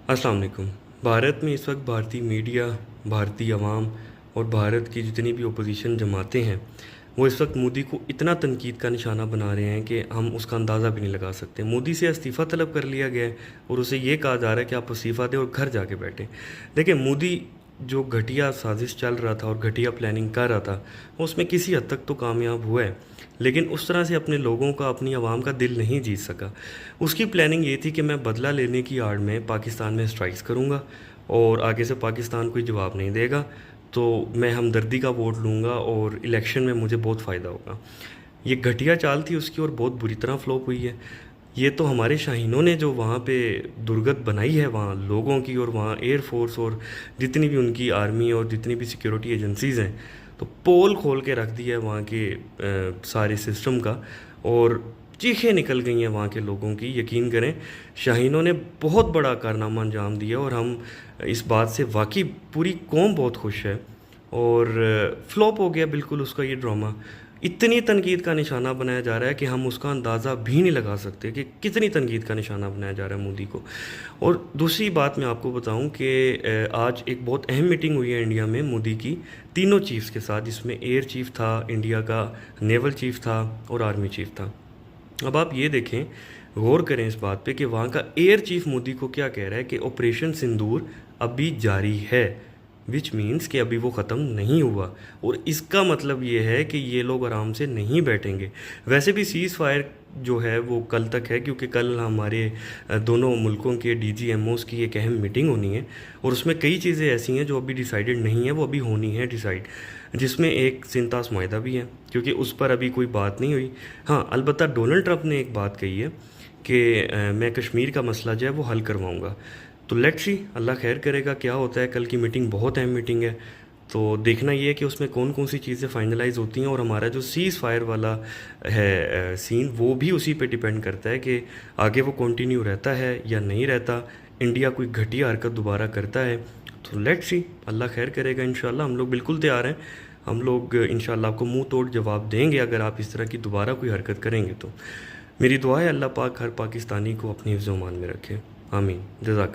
अस्सलाम वालेकुम। भारत में इस वक्त भारतीय मीडिया, भारतीय अवाम और भारत की जितनी भी अपोजिशन जमातें हैं, वो इस वक्त मोदी को इतना तनकीद का निशाना बना रहे हैं कि हम उसका अंदाज़ा भी नहीं लगा सकते। मोदी से इस्तीफ़ा तलब कर लिया गया है और उसे ये कहा जा रहा है कि आप इस्तीफ़ा दें और घर जाके बैठें। देखिए, मोदी जो घटिया साजिश चल रहा था और घटिया प्लानिंग कर रहा था, उसमें किसी हद तक तो कामयाब हुआ है, लेकिन उस तरह से अपने लोगों का, अपनी आवाम का दिल नहीं जीत सका। उसकी प्लानिंग ये थी कि मैं बदला लेने की आड़ में पाकिस्तान में स्ट्राइक्स करूँगा और आगे से पाकिस्तान कोई जवाब नहीं देगा, तो मैं हमदर्दी का वोट लूँगा और इलेक्शन में मुझे बहुत फ़ायदा होगा। ये घटिया चाल थी उसकी और बहुत बुरी तरह फ्लॉप हुई है। ये तो हमारे शाहीनों ने जो वहाँ पे दुर्गत बनाई है वहाँ लोगों की, और वहाँ एयर फोर्स और जितनी भी उनकी आर्मी और जितनी भी सिक्योरिटी एजेंसीज़ हैं, तो पोल खोल के रख दिया है वहाँ के सारे सिस्टम का, और चीखें निकल गई हैं वहाँ के लोगों की। यकीन करें, शाहीनों ने बहुत बड़ा कारनामा अंजाम दिया और हम इस बात से वाकई पूरी कौम बहुत खुश है। और फ्लॉप हो गया बिल्कुल उसका ये ड्रामा। इतनी तनकीद का निशाना बनाया जा रहा है कि हम उसका अंदाज़ा भी नहीं लगा सकते कि कितनी तनकीद का निशाना बनाया जा रहा है मोदी को। और दूसरी बात मैं आपको बताऊं कि आज एक बहुत अहम मीटिंग हुई है इंडिया में मोदी की, तीनों चीफ्स के साथ, जिसमें एयर चीफ था इंडिया का, नेवल चीफ था और आर्मी चीफ था। अब आप ये देखें, गौर करें इस बात पे कि वहाँ का एयर चीफ मोदी को क्या कह रहा है कि ऑपरेशन सिंदूर अभी जारी है, विच मीन्स कि अभी वो ख़त्म नहीं हुआ। और इसका मतलब ये है कि ये लोग आराम से नहीं बैठेंगे। वैसे भी सीज़ फायर जो है वो कल तक है, क्योंकि कल हमारे दोनों मुल्कों के डीजीएमओस की एक अहम मीटिंग होनी है और उसमें कई चीज़ें ऐसी हैं जो अभी डिसाइडेड नहीं है, वो अभी होनी है डिसाइड, जिसमें एक सिंतास माहिदा भी है, क्योंकि उस पर अभी कोई बात नहीं हुई। हाँ, अलबत्ता डोनाल्ड ट्रंप ने एक बात कही है कि मैं कश्मीर का मसला जो है वो हल करवाऊँगा। तो लेट्स सी, अल्लाह खैर करेगा क्या होता है। कल की मीटिंग बहुत अहम मीटिंग है, तो देखना ये है कि उसमें कौन कौन सी चीज़ें फाइनलाइज होती हैं, और हमारा जो सीज़ फायर वाला है सीन, वो भी उसी पे डिपेंड करता है कि आगे वो कंटिन्यू रहता है या नहीं रहता, इंडिया कोई घटिया हरकत दोबारा करता है। तो लेट्स सी, अल्लाह खैर करेगा इंशाल्लाह। हम लोग बिल्कुल तैयार हैं, हम लोग इंशाल्लाह आपको मुंह तोड़ जवाब देंगे अगर आप इस तरह की दोबारा कोई हरकत करेंगे तो। मेरी दुआ है अल्लाह पाक हर पाकिस्तानी को अपनी हिफ्ज़-ओ-मान में रखे। आमीन। जज़ाक।